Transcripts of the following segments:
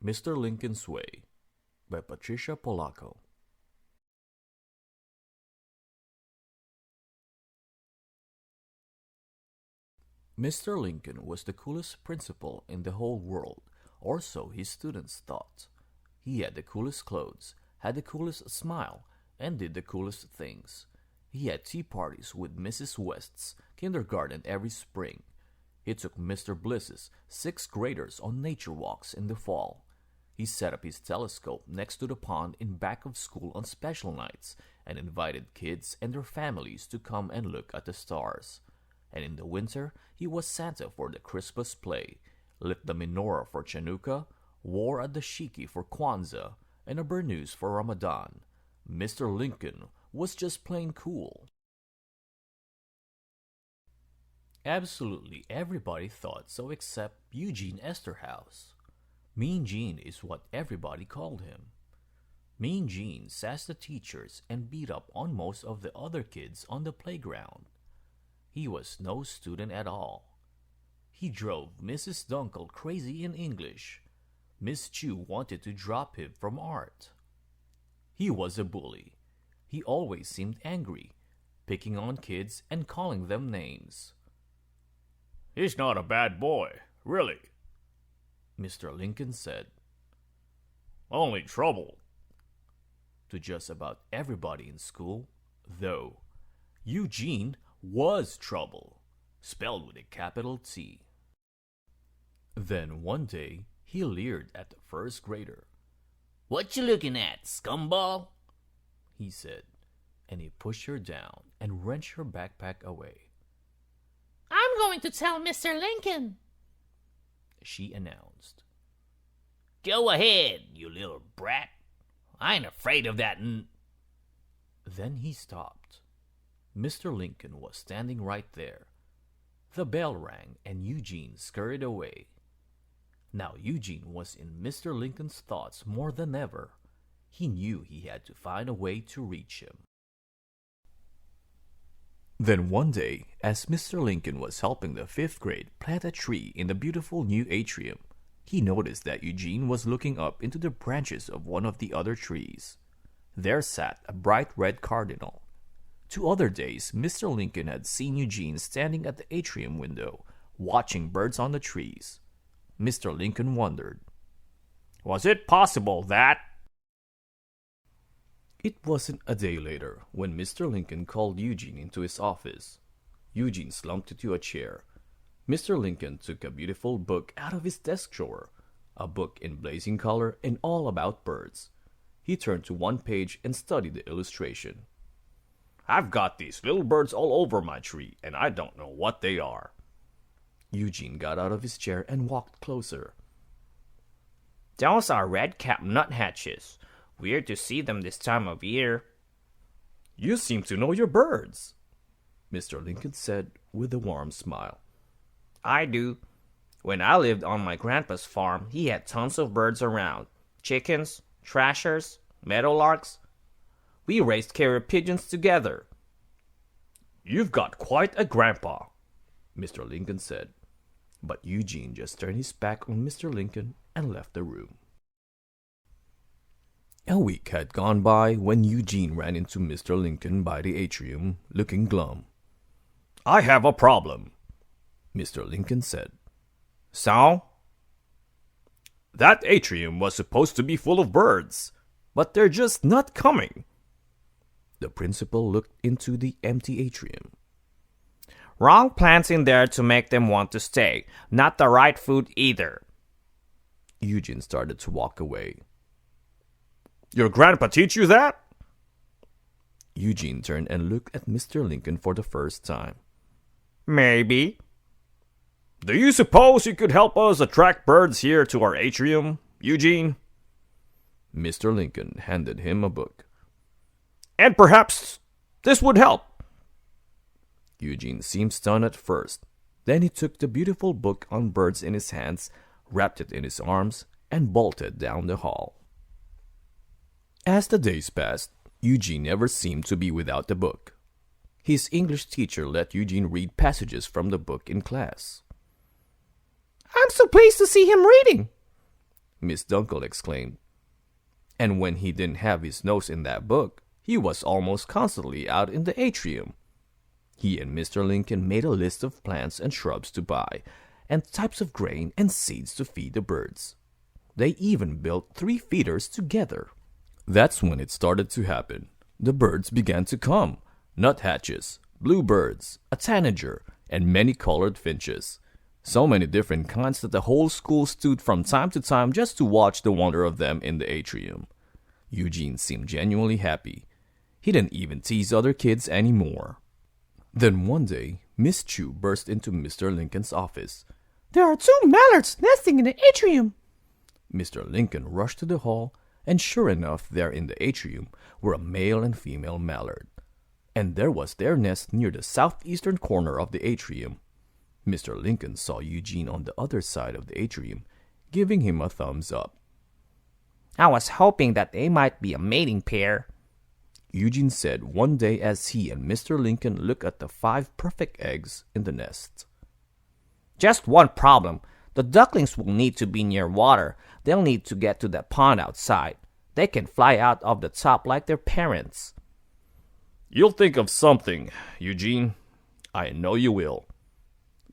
Mr. Lincoln's Way by Patricia Polacco. Mr. Lincoln was the coolest principal in the whole world, or so his students thought. He had the coolest clothes, had the coolest smile, and did the coolest things. He had tea parties with Mrs. West's kindergarten every spring. He took Mr. Bliss's sixth graders on nature walks in the fall. He set up his telescope next to the pond in back of school on special nights and invited kids and their families to come and look at the stars. And in the winter, he was Santa for the Christmas play, lit the menorah for Chanukah, wore a dashiki for Kwanzaa, and a burnous for Ramadan. Mr. Lincoln was just plain cool. Absolutely everybody thought so except Eugene Esterhaus. Mean Gene is what everybody called him. Mean Gene sassed the teachers and beat up on most of the other kids on the playground. He was no student at all. He drove Mrs. Dunkel crazy in English. Miss Chu wanted to drop him from art. He was a bully. He always seemed angry, picking on kids and calling them names. "He's not a bad boy, really," Mr. Lincoln said. "Only trouble." To just about everybody in school, though Eugene was trouble, spelled with a capital T. Then one day, he leered at the first grader. "What you looking at, scumball?" he said, and he pushed her down and wrenched her backpack away. "I'm going to tell Mr. Lincoln," she announced. "Go ahead, you little brat. I ain't afraid of that Then he stopped. Mr. Lincoln was standing right there. The bell rang and Eugene scurried away. Now Eugene was in Mr. Lincoln's thoughts more than ever. He knew he had to find a way to reach him. Then one day, as Mr. Lincoln was helping the fifth grade plant a tree in the beautiful new atrium, he noticed that Eugene was looking up into the branches of one of the other trees. There sat a bright red cardinal. 2 other days, Mr. Lincoln had seen Eugene standing at the atrium window, watching birds on the trees. Mr. Lincoln wondered, Was it possible that... It wasn't a day later when Mr. Lincoln called Eugene into his office. Eugene slumped into a chair. Mr. Lincoln took a beautiful book out of his desk drawer, a book in blazing color and all about birds. He turned to one page and studied the illustration. "I've got these little birds all over my tree, and I don't know what they are." Eugene got out of his chair and walked closer. "Those are red-capped nuthatches. Weird to see them this time of year." "You seem to know your birds," Mr. Lincoln said with a warm smile. "I do. When I lived on my grandpa's farm, he had tons of birds around. Chickens, thrashers, meadowlarks. We raised carrier pigeons together." "You've got quite a grandpa," Mr. Lincoln said. But Eugene just turned his back on Mr. Lincoln and left the room. A week had gone by when Eugene ran into Mr. Lincoln by the atrium, looking glum. "I have a problem," Mr. Lincoln said. "So?" "That atrium was supposed to be full of birds, but they're just not coming." The principal looked into the empty atrium. "Wrong plants in there to make them want to stay. Not the right food either." Eugene started to walk away. "Your grandpa teach you that?" Eugene turned and looked at Mr. Lincoln for the first time. "Maybe." "Do you suppose you could help us attract birds here to our atrium, Eugene?" Mr. Lincoln handed him a book. "And perhaps this would help." Eugene seemed stunned at first. Then he took the beautiful book on birds in his hands, wrapped it in his arms, and bolted down the hall. As the days passed, Eugene never seemed to be without the book. His English teacher let Eugene read passages from the book in class. "I'm so pleased to see him reading," Miss Dunkel exclaimed. And when he didn't have his nose in that book, he was almost constantly out in the atrium. He and Mr. Lincoln made a list of plants and shrubs to buy, and types of grain and seeds to feed the birds. They even built 3 feeders together. That's when it started to happen. The birds began to come. Nuthatches, bluebirds, a tanager, and many colored finches. So many different kinds that the whole school stood from time to time just to watch the wonder of them in the atrium. Eugene seemed genuinely happy. He didn't even tease other kids anymore. Then one day, Miss Chu burst into Mr. Lincoln's office. "There are 2 mallards nesting in the atrium." Mr. Lincoln rushed to the hall, and sure enough, there in the atrium were a male and female mallard. And there was their nest near the southeastern corner of the atrium. Mr. Lincoln saw Eugene on the other side of the atrium, giving him a thumbs up. I was hoping that they might be a mating pair, Eugene said one day as he and Mr. Lincoln looked at the 5 perfect eggs in the nest. Just one problem. The ducklings will need to be near water. They'll need to get to the pond outside. They can fly out of the top like their parents. You'll think of something, Eugene. I know you will,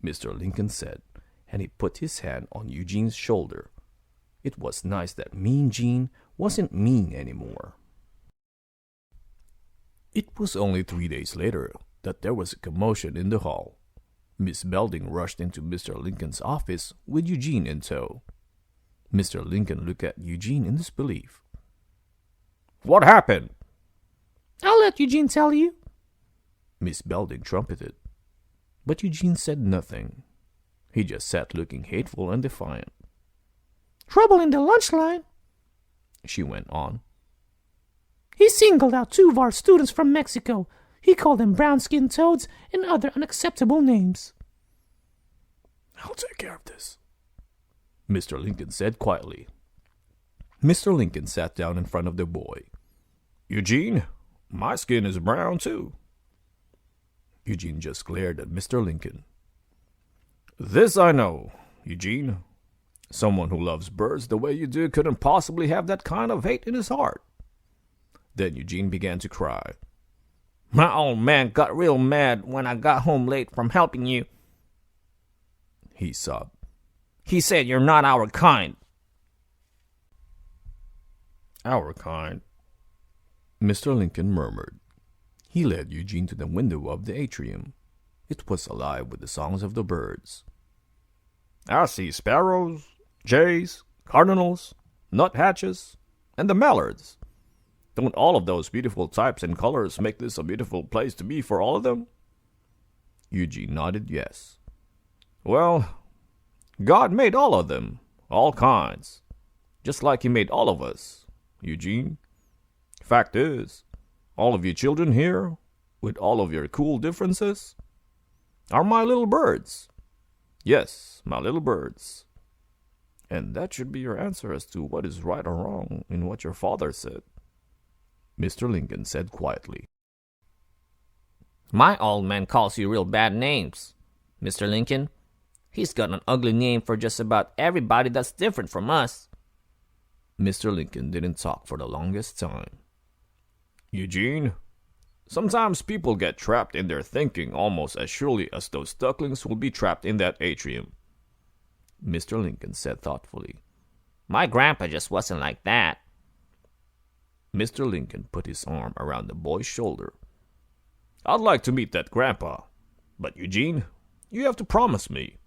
Mr. Lincoln said, and he put his hand on Eugene's shoulder. It was nice that Mean Gene wasn't mean anymore. It was only 3 days later that there was a commotion in the hall. Miss Belding rushed into Mr. Lincoln's office with Eugene in tow. Mr. Lincoln looked at Eugene in disbelief. What happened? "I'll let Eugene tell you," Miss Belding trumpeted. But Eugene said nothing. He just sat looking hateful and defiant. "Trouble in the lunch line," she went on. "He singled out 2 of our students from Mexico. He called them brown-skinned toads and other unacceptable names." I'll take care of this, Mr. Lincoln said quietly. Mr. Lincoln sat down in front of the boy. Eugene, my skin is brown too. Eugene just glared at Mr. Lincoln. This I know, Eugene. Someone who loves birds the way you do couldn't possibly have that kind of hate in his heart. Then Eugene began to cry. My old man got real mad when I got home late from helping you. He sobbed. He said you're not our kind. Our kind, Mr. Lincoln murmured. He led Eugene to the window of the atrium. It was alive with the songs of the birds. I see sparrows, jays, cardinals, nuthatches, and the mallards. Don't all of those beautiful types and colors make this a beautiful place to be for all of them? Eugene nodded yes. Well, God made all of them, all kinds, just like He made all of us, Eugene. Fact is, all of you children here, with all of your cool differences, are my little birds. Yes, my little birds. And that should be your answer as to what is right or wrong in what your father said, Mr. Lincoln said quietly. My old man calls you real bad names, Mr. Lincoln. He's got an ugly name for just about everybody that's different from us. Mr. Lincoln didn't talk for the longest time. Eugene, sometimes people get trapped in their thinking almost as surely as those ducklings will be trapped in that atrium, Mr. Lincoln said thoughtfully. My grandpa just wasn't like that. Mr. Lincoln put his arm around the boy's shoulder. I'd like to meet that grandpa, but Eugene, you have to promise me.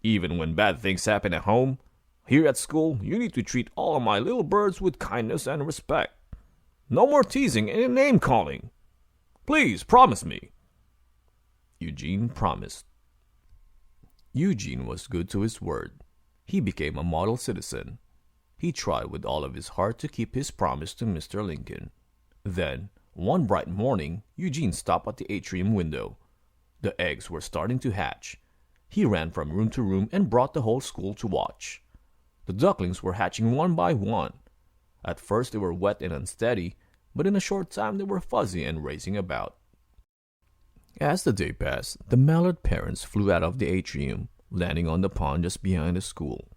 Even when bad things happen at home, here at school, you need to treat all of my little birds with kindness and respect. No more teasing and name-calling. Please, promise me. Eugene promised. Eugene was good to his word. He became a model citizen. He tried with all of his heart to keep his promise to Mr. Lincoln. Then, one bright morning, Eugene stopped at the atrium window. The eggs were starting to hatch. He ran from room to room and brought the whole school to watch. The ducklings were hatching one by one. At first they were wet and unsteady, but in a short time they were fuzzy and racing about. As the day passed, the mallard parents flew out of the atrium, landing on the pond just behind the school.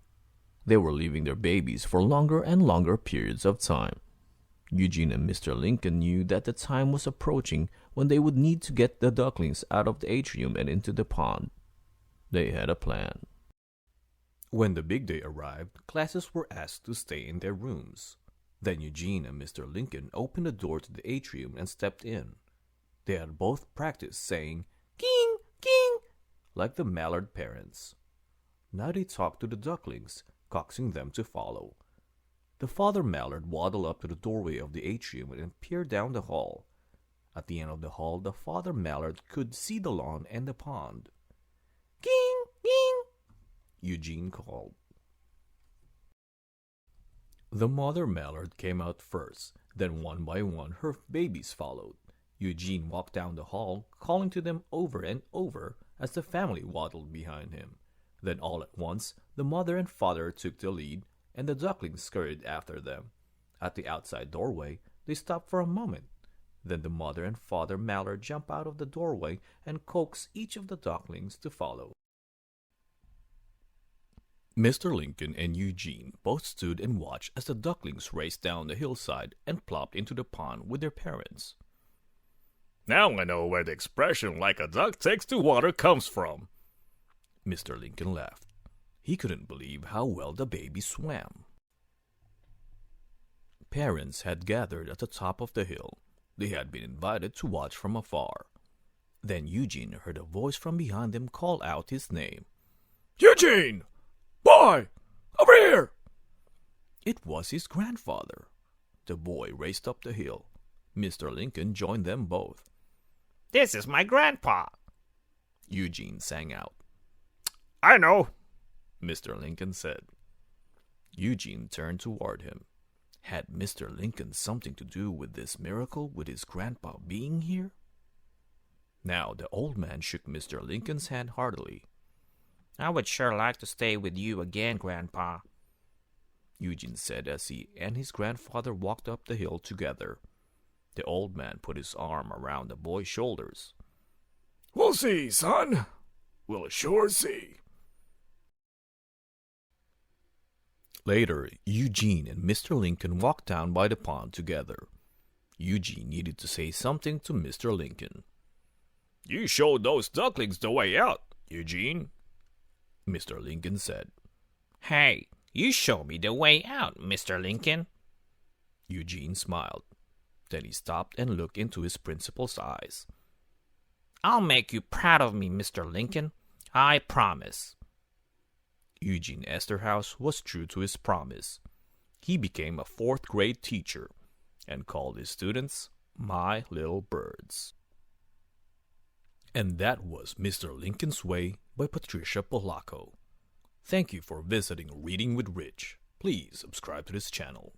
They were leaving their babies for longer and longer periods of time. Eugene and Mr. Lincoln knew that the time was approaching when they would need to get the ducklings out of the atrium and into the pond. They had a plan. When the big day arrived, classes were asked to stay in their rooms. Then Eugene and Mr. Lincoln opened the door to the atrium and stepped in. They had both practiced saying, "King, king," like the mallard parents. Now they talked to the ducklings, coaxing them to follow. The father mallard waddled up to the doorway of the atrium and peered down the hall. At the end of the hall, the father mallard could see the lawn and the pond. "King, king," Eugene called. The mother mallard came out first, then one by one her babies followed. Eugene walked down the hall, calling to them over and over as the family waddled behind him. Then all at once, the mother and father took the lead, and the ducklings scurried after them. At the outside doorway, they stopped for a moment. Then the mother and father mallard jumped out of the doorway and coaxed each of the ducklings to follow. Mr. Lincoln and Eugene both stood and watched as the ducklings raced down the hillside and plopped into the pond with their parents. Now I know where the expression "like a duck takes to water" comes from. Mr. Lincoln laughed. He couldn't believe how well the baby swam. Parents had gathered at the top of the hill. They had been invited to watch from afar. Then Eugene heard a voice from behind them call out his name. "Eugene! Boy! Over here!" It was his grandfather. The boy raced up the hill. Mr. Lincoln joined them both. This is my grandpa, Eugene sang out. "I know," Mr. Lincoln said. Eugene turned toward him. Had Mr. Lincoln something to do with this miracle with his grandpa being here? Now the old man shook Mr. Lincoln's hand heartily. I would sure like to stay with you again, Grandpa, Eugene said as he and his grandfather walked up the hill together. The old man put his arm around the boy's shoulders. "We'll see, son. We'll sure see." Later, Eugene and Mr. Lincoln walked down by the pond together. Eugene needed to say something to Mr. Lincoln. "You showed those ducklings the way out, Eugene," Mr. Lincoln said. Hey, you show me the way out, Mr. Lincoln. Eugene smiled. Then he stopped and looked into his principal's eyes. I'll make you proud of me, Mr. Lincoln. I promise. Eugene Esterhaus was true to his promise. He became a fourth-grade teacher and called his students "my little birds." And that was Mr. Lincoln's Way by Patricia Polacco. Thank you for visiting Reading with Rich. Please subscribe to this channel.